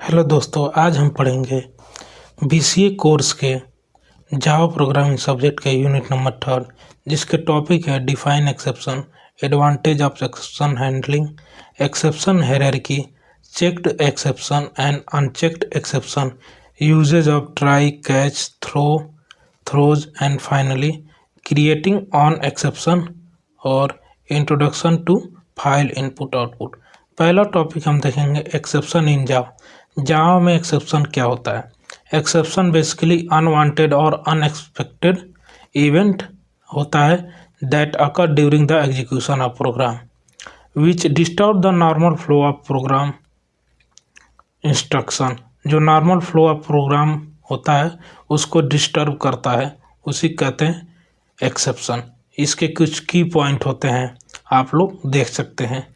Hello दोस्तों, आज हम पढ़ेंगे बीसीए कोर्स के जावा प्रोग्रामिंग सब्जेक्ट के यूनिट नंबर 3, जिसके टॉपिक है define exception, advantage of exception handling, exception hierarchy, checked exception and unchecked exception, usage of try, catch, throws and finally creating own exception और introduction to file input output. पहला topic हम देखेंगे exception in Java. Java में exception क्या होता है? Exception basically unwanted और unexpected event होता है that occur during the execution of program which disturb the normal flow of program instruction. जो नॉर्मल फ्लो ऑफ प्रोग्राम होता है उसको डिस्टर्ब करता है, उसी कहते हैं एक्सेप्शन। इसके कुछ की पॉइंट होते हैं, आप लोग देख सकते हैं।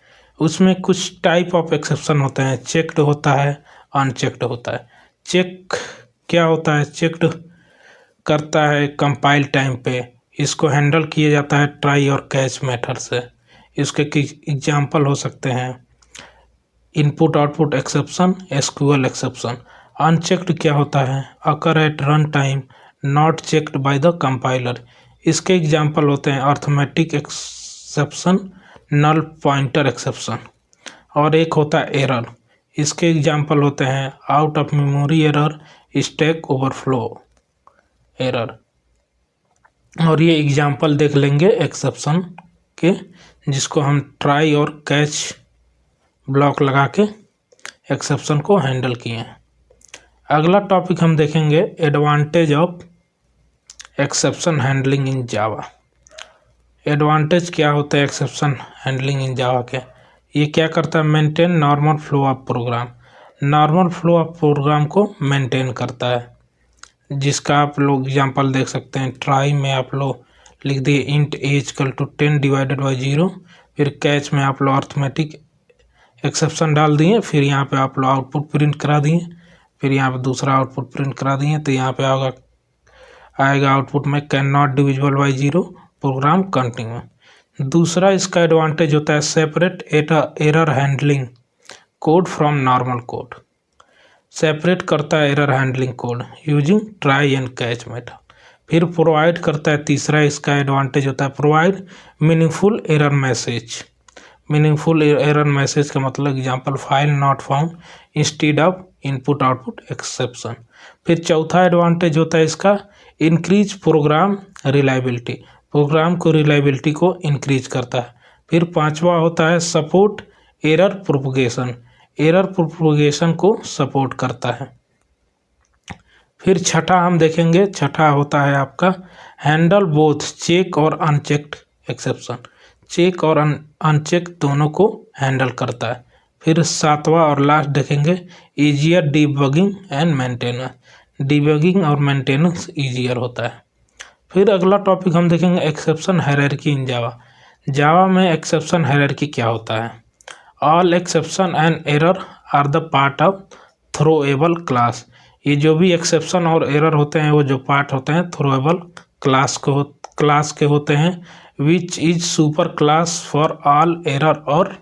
उसमें कुछ टाइप ऑफ एक्सेप्शन होते हैं, चेक्ड होता है, अनचेक्ड होता है। चेक क्या होता है? चेक्ड करता है कंपाइल टाइम पे, इसको हैंडल किया जाता है ट्राई और कैच मेथड से। इसके एग्जांपल हो सकते हैं input output exception, SQL exception. Unchecked क्या होता है? Occur at run time, not checked by the compiler. इसके एग्जांपल होते हैं arithmetic exception, null pointer exception. और एक होता है एरर, इसके एग्जांपल होते हैं out of memory error, stack overflow error. और ये एग्जांपल देख लेंगे एक्सेप्शन के, जिसको हम ट्राई और कैच ब्लॉक लगा के एक्सेप्शन को हैंडल किए हैं। अगला टॉपिक हम देखेंगे advantage of exception handling in Java. Advantage क्या होता है एक्सेप्शन हैंडलिंग इन जावा के? ये क्या करता है? Maintain normal flow of program. Normal flow of program को मेंटेन करता है, जिसका आप लोग एग्जांपल देख सकते हैं। ट्राई में आप लोग लिख दिए int as equal to 10 divided by 0। फिर कैच में आप लोग अर्थमेटिक एक्सेप्शन डाल दिए, फिर यहाँ पे आप लोग आउटपुट प्रिंट करा दिए, फिर यहाँ पे दूसरा आउटपुट प्रिंट करा दिए, तो यहाँ पे आएगा आउटपुट में can not divisible by 0, program continue. दूसरा इसका एडवांटेज होता है separate error handling code from normal code. Separate करता है error handling code using try and catch method. फिर प्रोवाइड करता है, तीसरा इसका एडवांटेज होता है provide meaningful error message. Meaningful error message का मतलब example file not found instead of input output exception. फिर चौथा एडवांटेज होता है इसका इंक्रीज प्रोग्राम रिलायबिलिटी। प्रोग्राम को रिलायबिलिटी को इंक्रीज करता है। फिर पांचवा होता है support error propagation. Error propagation को सपोर्ट करता है। फिर छठा हम देखेंगे, छठा होता है आपका हैंडल बोथ चेक और अनचेक्ड एक्सेप्शन। चेक और अनचेक दोनों को हैंडल करता है। फिर सातवां और लास्ट देखेंगे easier debugging and maintenance. Debugging और मेंटेनेंस ईजियर होता है। फिर अगला टॉपिक हम देखेंगे exception hierarchy in Java. Java में एक्सेप्शन हायरार्की क्या होता है? All exception and error are the part of throwable class. ये जो भी एक्सेप्शन और एरर होते हैं वो जो पार्ट होते हैं थ्रोएबल क्लास के होते हैं, which is super class for all error और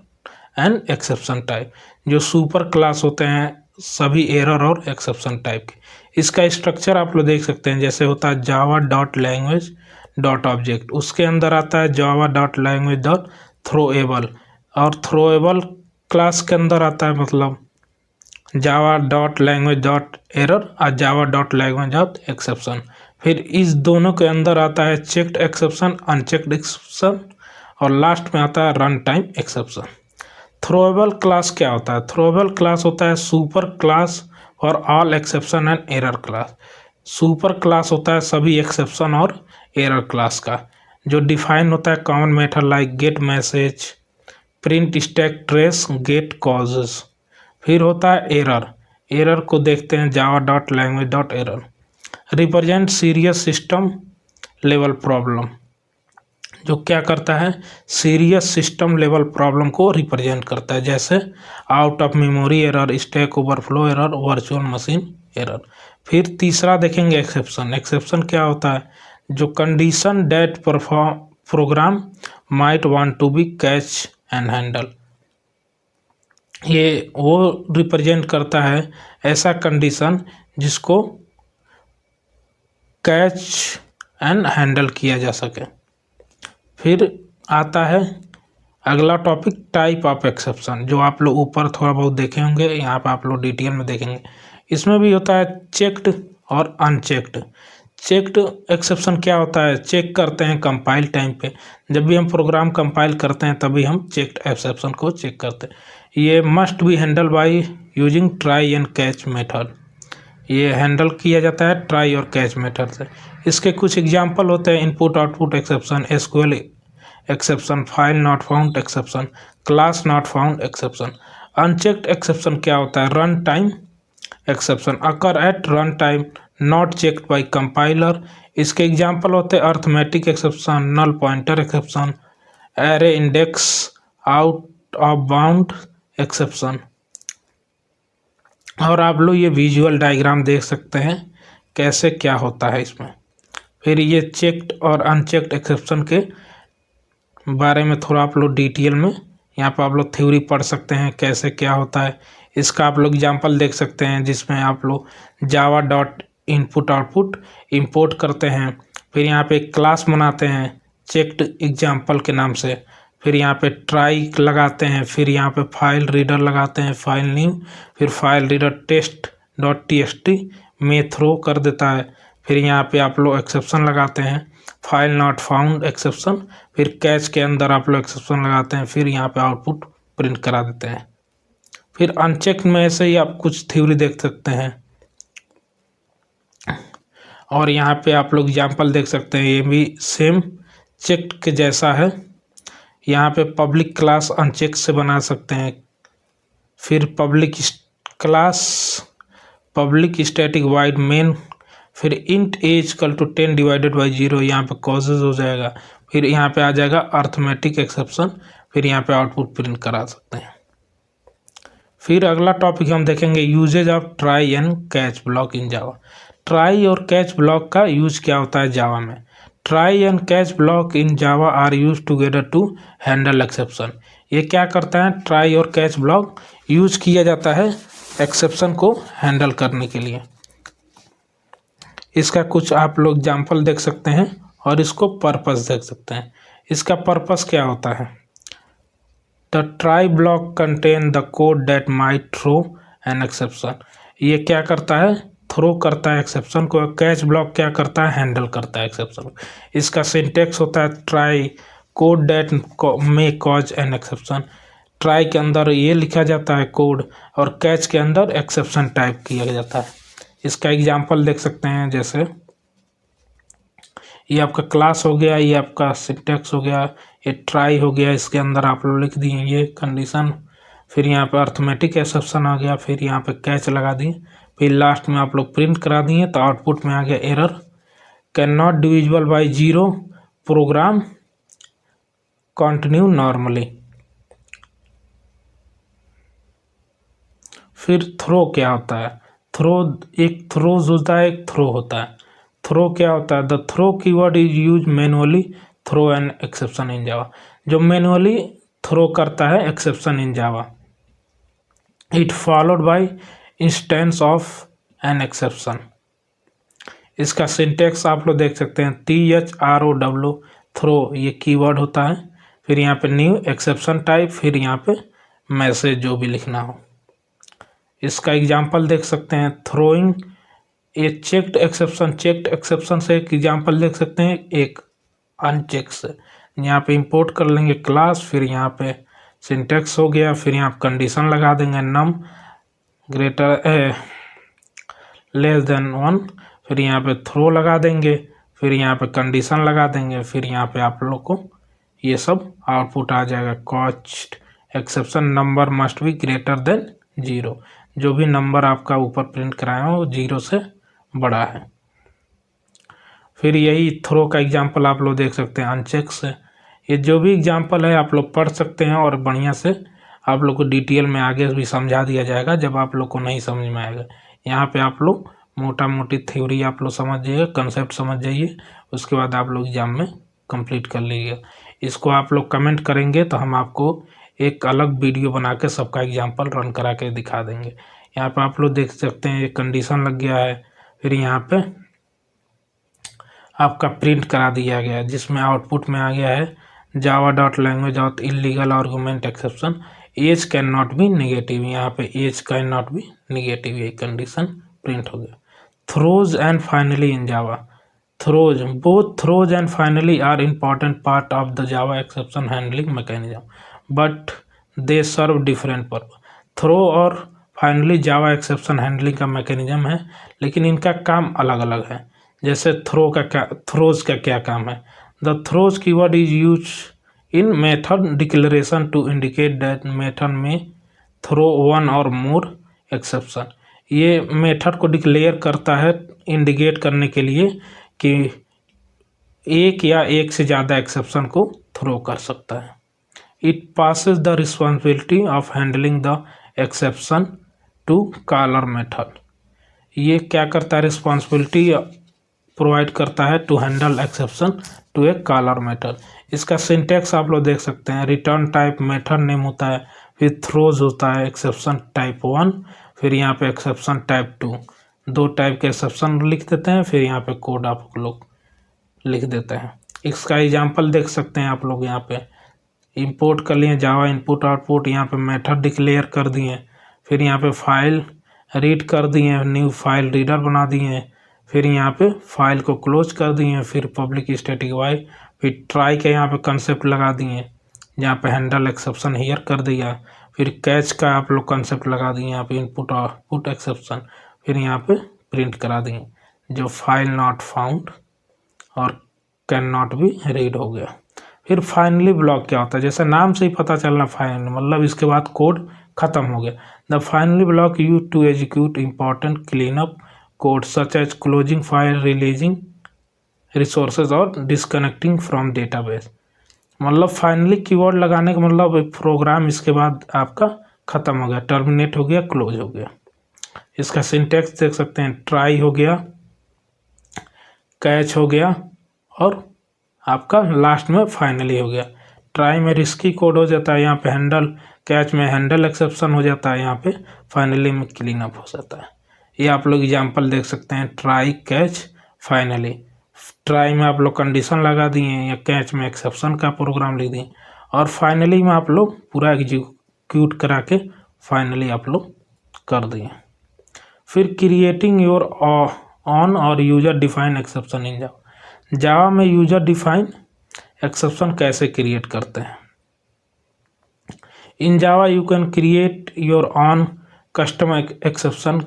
एंड एक्सेप्शन टाइप। जो सुपर क्लास होते हैं सभी एरर और एक्सेप्शन टाइप के। इसका स्ट्रक्चर आप लोग देख सकते हैं, जैसे होता है Java dot language dot object, उसके अंदर आता है Java dot language dot throwable, और थ्रोएबल क्लास के अंदर आता है मतलब Java dot language dot error और Java dot language dot exception. फिर इस दोनों के अंदर आता है चेक्ड एक्सेप्शन, अनचेक्ड एक्सेप्शन, और लास्ट में आता है run time exception. Throwable class क्या होता है? थ्रोएबल क्लास होता है superclass for all exception and error class. Super class होता है सभी एक्सेप्शन और एरर क्लास का, जो डिफाइन होता है common method like get message, print stack trace, get causes. फिर होता है एरर। एरर को देखते हैं Java dot language dot error represent serious system level problem. जो क्या करता है? सीरियस सिस्टम लेवल प्रॉब्लम को रिप्रेजेंट करता है, जैसे out of memory error, stack overflow error, virtual machine error. फिर तीसरा देखेंगे एक्सेप्शन। एक्सेप्शन क्या होता है? जो condition that program might want to be catch and handle. ये वो रिप्रेजेंट करता है ऐसा कंडीशन जिसको कैच एंड हैंडल किया जा सके। फिर आता है अगला टॉपिक, टाइप ऑफ एक्सेप्शन, जो आप लोग ऊपर थोड़ा बहुत देखे होंगे, यहाँ पर आप लोग डिटेल में देखेंगे। इसमें भी होता है चेक्ड और अनचेक्ड। चेक्ड एक्सेप्शन क्या होता है? चेक करते हैं कंपाइल टाइम पे, जब भी हम प्रोग्राम कंपाइल करते हैं तभी हम चेक्ड एक्सेप्शन को चेक करते हैं। ये must be handle by using try and catch method, ये हैंडल किया जाता है ट्राई और कैच मेथड से। इसके कुछ एग्जांपल होते हैं, input output exception, SQL exception, file not found exception, class not found exception. Unchecked exception क्या होता है? Run time exception, occur at run time, not checked by compiler. इसके एग्जांपल होते हैं arithmetic exception, null pointer exception, array index out of bound exception. और आप लोग ये विजुअल डायग्राम देख सकते हैं कैसे क्या होता है इसमें। फिर ये चेक्ड और अनचेक्ड एक्सेप्शन के बारे में थोड़ा आप लोग डिटेल में यहाँ पर आप लोग थ्योरी पढ़ सकते हैं कैसे क्या होता है। इसका आप लोग एग्जांपल देख सकते हैं जिसमें आप लोग Java dot input output import करते हैं, फिर यहाँ पे क्लास बनाते हैं चेक्ड एग्जांपल के नाम से, फिर यहाँ पे ट्राई लगाते हैं, फिर यहाँ पे फाइल रीडर लगाते हैं, फाइल न्यू, फिर file reader test dot T में थ्रो कर देता है, फिर यहाँ पे आप लोग एक्सेप्शन लगाते हैं फाइल नॉट फाउंड एक्सेप्शन, फिर कैच के अंदर आप लोग एक्सेप्शन लगाते हैं, फिर यहाँ पे आउटपुट प्रिंट करा देते हैं। फिर अनचेक में ऐसे ही आप कुछ थ्योरी देख सकते हैं, और यहाँ पे आप लोग एग्जांपल देख सकते हैं, ये भी सेम चेक के जैसा है। यहाँ पे पब्लिक क्लास अनचेक से बना सकते हैं, फिर public class public static void main, फिर int as equal to 10 divided by 0, यहाँ पे कॉजेज हो जाएगा, फिर यहाँ पे आ जाएगा अर्थमेटिक एक्सेप्शन, फिर यहाँ पे आउटपुट प्रिंट करा सकते हैं। फिर अगला टॉपिक हम देखेंगे usage of try and catch block in Java. Try और कैच ब्लॉक का यूज क्या होता है जावा में? Try and catch block in Java are use together to handle exception. ये क्या करता है? ट्राई और कैच ब्लॉक यूज किया जाता है एक्सेप्शन को हैंडल करने के लिए। इसका कुछ आप लोग एग्जाम्पल देख सकते हैं और इसको पर्पस देख सकते हैं। इसका पर्पस क्या होता है? The try block contain the code that might throw an exception. ये क्या करता है? थ्रो करता है एक्सेप्शन को। कैच ब्लॉक क्या करता है? हैंडल करता है एक्सेप्शन को। इसका सिंटेक्स होता है try code that may cause an exception. Try के अंदर ये लिखा जाता है कोड, और कैच के अंदर एक्सेप्शन टाइप किया जाता है। इसका एग्जाम्पल देख सकते हैं, जैसे ये आपका क्लास हो गया, ये आपका सिंटेक्स हो गया, ये ट्राई हो गया, इसके अंदर आप लोग लिख दिए ये कंडीशन, फिर यहाँ पे अर्थमेटिक एक्सेप्शन आ गया, फिर यहाँ पे कैच लगा दिए, फिर लास्ट में आप लोग प्रिंट करा दिए, तो आउटपुट में आ गया error can not divisible by 0, program continue normally. फिर थ्रो क्या होता है? थ्रो एक थ्रोज होता है, एक थ्रो होता है। थ्रो क्या होता है? The throw keyword is use manually throw an exception in Java. जो मैनुअली थ्रो करता है exception in Java, it followed by instance of an exception. इसका सिंटेक्स आप लोग देख सकते हैं, THROW थ्रो ये कीवर्ड होता है, फिर यहाँ पे न्यू एक्सेप्शन टाइप, फिर यहाँ पे मैसेज जो भी लिखना हो। इसका एग्जाम्पल देख सकते हैं, थ्रोइंग ए चेक्ड एक्सेप्शन। चेक्ड एक्सेप्शन से एक एग्जाम्पल देख सकते हैं, एक अनचेक से। यहाँ पे इंपोर्ट कर लेंगे क्लास, फिर यहाँ पे सिंटेक्स हो गया, फिर यहाँ कंडीशन लगा देंगे नम ग्रेटर लेस देन 1, फिर यहाँ पे थ्रो लगा देंगे, फिर यहाँ पे कंडीशन लगा देंगे, फिर यहाँ पे आप लोग को ये सब आउटपुट आ जाएगा। Cost exception number must be greater than 0, जो भी नंबर आपका ऊपर प्रिंट कराया हो 0 से बड़ा है। फिर यही थ्रो का एग्जांपल आप लोग देख सकते हैं अनचेक से। ये जो भी एग्जांपल है आप लोग पढ़ सकते हैं, और बढ़िया से आप लोग को डिटेल में आगे भी समझा दिया जाएगा जब आप लोग को नहीं समझ में आएगा। यहाँ पे आप लोग मोटा मोटी थ्योरी आप लोग समझ जाइए, कंसेप्ट समझ जाइए, उसके बाद आप लोग एग्जाम में कंप्लीट कर लीजिए। इसको आप लोग कमेंट करेंगे तो हम आपको एक अलग वीडियो बना के सबका एग्जांपल रन करा के दिखा देंगे। यहाँ पे आप लोग देख सकते हैं, ये कंडीशन लग गया है। फिर यहाँ पे आपका प्रिंट करा दिया गया है, जिसमें आउटपुट में आ गया है java.language illegal argument exception age can not be negative. यहाँ पे age can not be negative, ये कंडीशन प्रिंट हो गया। Throws and finally in Java, throws, both throws and finally are important part of the Java exception handling mechanism but they serve different purpose. Throw और finally Java exception handling का mechanism है, लेकिन इनका काम अलग अलग है। जैसे थ्रोज का क्या काम है? The throws keyword is use in method declaration to indicate that method में थ्रो वन और मोर एक्सेप्शन। ये मेथड को डिक्लेयर करता है इंडिकेट करने के लिए कि एक या एक से ज़्यादा एक्सेप्शन को थ्रो कर सकता है। It passes the responsibility of handling the exception to caller method. ये क्या करता है? रिस्पॉन्सिबिलिटी प्रोवाइड करता है to handle exception to a caller method. इसका सिंटेक्स आप लोग देख सकते हैं। रिटर्न टाइप मेथड नेम होता है, फिर थ्रोज होता है, एक्सेप्शन टाइप 1, फिर यहाँ पे एक्सेप्शन टाइप 2। 2 टाइप के एक्सेप्शन लिख देते हैं, फिर यहाँ पे कोड आप लोग लिख देते हैं। इसका एग्जांपल देख सकते हैं आप लोग। यहाँ पे इंपोर्ट कर लिए जावा इनपुट आउटपुट, यहाँ पे मेथड डिक्लेयर कर दिए, फिर यहाँ पे फाइल रीड कर दिए, न्यू फाइल रीडर बना दिए, फिर यहाँ पे फाइल को क्लोज कर दिए, फिर पब्लिक स्टैटिक वाइड, फिर ट्राई के यहाँ पे कंसेप्ट लगा दिए, यहाँ पे हैंडल एक्सेप्शन हियर कर दिया, फिर कैच का आप लोग कंसेप्ट लगा दिए, यहाँ पे इनपुट आउटपुट एक्सेप्शन, फिर यहाँ पे प्रिंट करा दिए जो फाइल नॉट फाउंड और कैन नॉट बी रीड हो गया। फिर फाइनली ब्लॉक क्या होता है? जैसे नाम से ही पता चलना फाइनल मतलब इसके बाद कोड खत्म हो गया। The finally block use to execute important clean up code such as closing file, releasing resources और डिस्कनेक्टिंग फ्रॉम डेटाबेस। मतलब फाइनली कीवर्ड लगाने का मतलब प्रोग्राम इसके बाद आपका खत्म हो गया, टर्मिनेट हो गया, क्लोज हो गया। इसका सिंटेक्स देख सकते हैं। ट्राई हो गया, कैच हो गया और आपका लास्ट में फाइनली हो गया। ट्राई में रिस्की कोड हो जाता है, यहाँ पे हैंडल, कैच में हैंडल एक्सेप्शन हो जाता है, यहाँ पे फाइनली में क्लीन अप हो जाता है। ये आप लोग एग्जांपल देख सकते हैं। Try, catch, finally. ट्राई में आप लोग कंडीशन लगा दिए या कैच में एक्सेप्शन का प्रोग्राम लिख दिए और फाइनली में आप लोग पूरा एग्जीक्यूट करा के फाइनली आप लोग कर दिए। फिर क्रिएटिंग योर ऑन और user define exception in Java. Java में यूजर डिफाइन एक्सेप्शन कैसे क्रिएट करते हैं? In Java you can create your own custom exception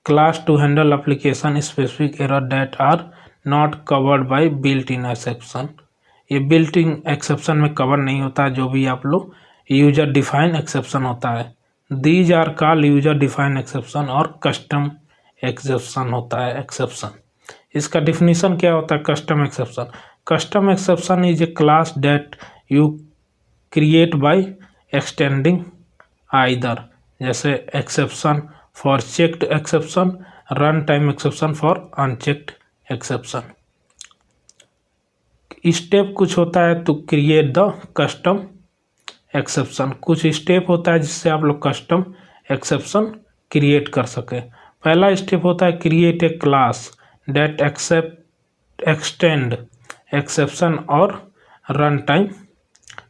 class to handle application specific error that are not covered by built-in exception। ये built-in exception में cover नहीं होता जो भी आप लोग यूजर डिफाइन एक्सेप्शन होता है। These are called user define exception और कस्टम एक्सेप्शन होता है एक्सेप्शन। इसका डिफिनीशन क्या होता है? Custom exception, custom exception is a class that you create by extending either, जैसे exception for checked exception, run time exception for unchecked exception. Step कुछ होता है तो क्रिएट द कस्टम एक्सेप्शन, कुछ स्टेप होता है जिससे आप लोग कस्टम एक्सेप्शन क्रिएट कर सके। पहला स्टेप होता है create a class that extend exception और रन टाइम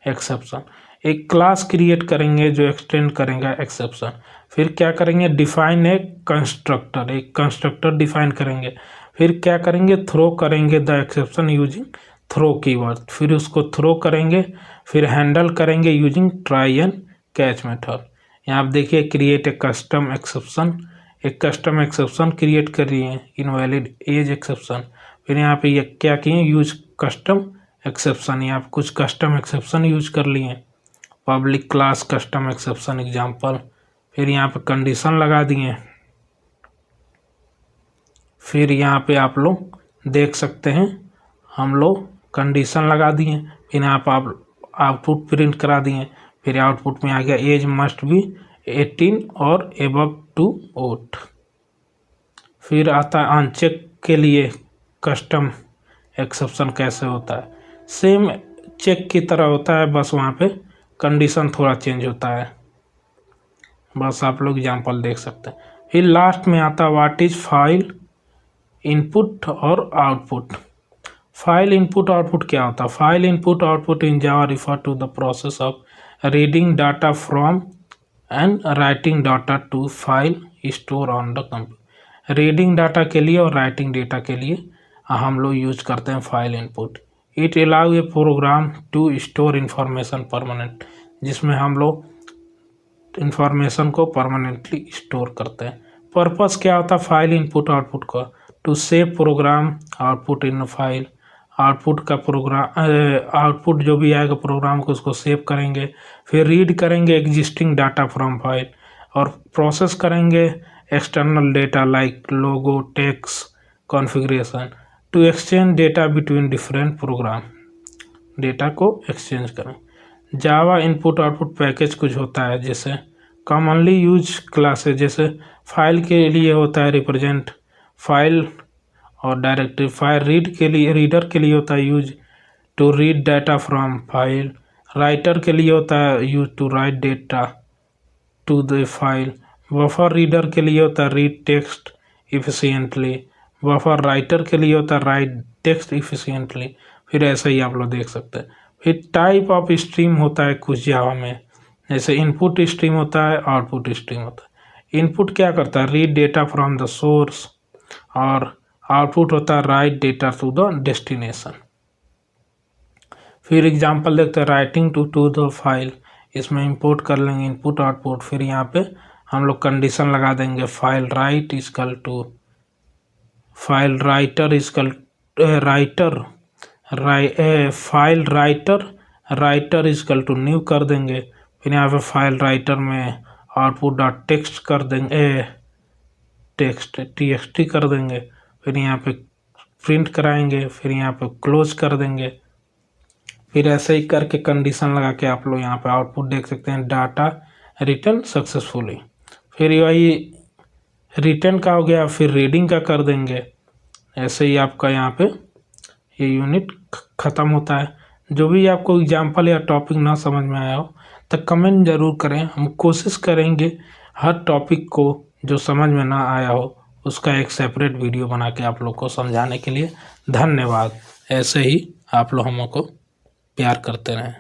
एक्सेप्शन। एक क्लास क्रिएट करेंगे जो एक्सटेंड करेगा एक्सेप्शन। फिर क्या करेंगे? डिफाइन एक कंस्ट्रक्टर डिफाइन करेंगे। फिर क्या करेंगे? थ्रो करेंगे the exception using throw keyword, फिर उसको थ्रो करेंगे। फिर हैंडल करेंगे using try and catch method. यहाँ आप देखिए क्रिएट ए कस्टम एक्सेप्शन, एक कस्टम एक्सेप्शन क्रिएट कर रही है, इनवैलिड एज एक्सेप्शन। फिर यहाँ पे ये क्या किए? यूज कस्टम एक्सेप्शन, यहाँ कुछ कस्टम एक्सेप्शन यूज कर लिए, public class custom exception example. फिर यहाँ पे कंडीशन लगा दिए। फिर यहाँ पे आप लोग देख सकते हैं हम लोग कंडीशन लगा दिए। फिर यहाँ पर आप आउटपुट प्रिंट करा दिए। फिर आउटपुट में आ गया एज मस्ट बी 18 और एबव टू वोट। फिर आता है अनचेक के लिए कस्टम एक्सेप्शन कैसे होता है? सेम चेक की तरह होता है, बस वहाँ पे कंडीशन थोड़ा चेंज होता है। बस आप लोग एग्जाम्पल देख सकते हैं। फिर लास्ट में आता है व्हाट इज फाइल इनपुट और आउटपुट। फाइल इनपुट आउटपुट क्या होता है? File input output in Java refer to the process of reading data from and writing data to file store on the computer. Reading data के लिए और writing data के लिए हम लोग यूज करते हैं file input. It allow a program to store information permanent, जिसमें हम लोग इंफॉर्मेशन को परमानेंटली स्टोर करते हैं। पर्पस क्या होता है फाइल इनपुट आउटपुट का? To save program output in file. Output का प्रोग्राम आउटपुट जो भी आएगा प्रोग्राम को उसको सेव करेंगे, फिर रीड करेंगे एग्जिस्टिंग डाटा फ्रॉम फाइल, और प्रोसेस करेंगे external data like logo, text, configuration to exchange data between different program. Data को एक्सचेंज करें। जावा इनपुट आउटपुट पैकेज कुछ होता है जैसे कॉमनली यूज क्लासेस, जैसे फाइल के लिए होता है रिप्रेजेंट फाइल और डायरेक्टरी। फाइल रीड के लिए, रीडर के लिए होता है use to read data from file. Writer के लिए होता है use to right data to the file. Buffer reader के लिए होता है read text efficiently. Buffer writer के लिए होता है राइट टेक्स्ट इफिशिएंटली। फिर ऐसे ही आप लोग देख सकते हैं। फिर टाइप ऑफ स्ट्रीम होता है कुछ जावा में, जैसे इनपुट स्ट्रीम होता है, आउटपुट स्ट्रीम होता है। इनपुट क्या करता है? Read data from the source, और आउटपुट होता है write data to the destination. फिर एग्जांपल देखते हैं राइटिंग टू द फाइल। इसमें इंपोर्ट कर लेंगे इनपुट आउटपुट, फिर यहाँ पे हम लोग कंडीशन लगा देंगे file write equal to file writer equal file writer equal to new कर देंगे। फिर यहाँ पे फाइल राइटर में आउटपुट डॉट टेक्स्ट कर देंगे, टेक्स्ट txt कर देंगे। फिर यहाँ पे प्रिंट कराएंगे, फिर यहाँ पे क्लोज कर देंगे। फिर ऐसे ही करके कंडीशन लगा के आप लोग यहाँ पे आउटपुट देख सकते हैं, डाटा रिटर्न सक्सेसफुली। फिर वही रिटर्न का हो गया, फिर रीडिंग का कर देंगे। ऐसे ही आपका यहाँ पे ये यूनिट ख़त्म होता है। जो भी आपको एग्जाम्पल या टॉपिक ना समझ में आया हो तो कमेंट ज़रूर करें। हम कोशिश करेंगे हर टॉपिक को जो समझ में ना आया हो उसका एक सेपरेट वीडियो बना के आप लोग को समझाने के लिए। धन्यवाद। ऐसे ही आप लोग हमको प्यार करते रहें।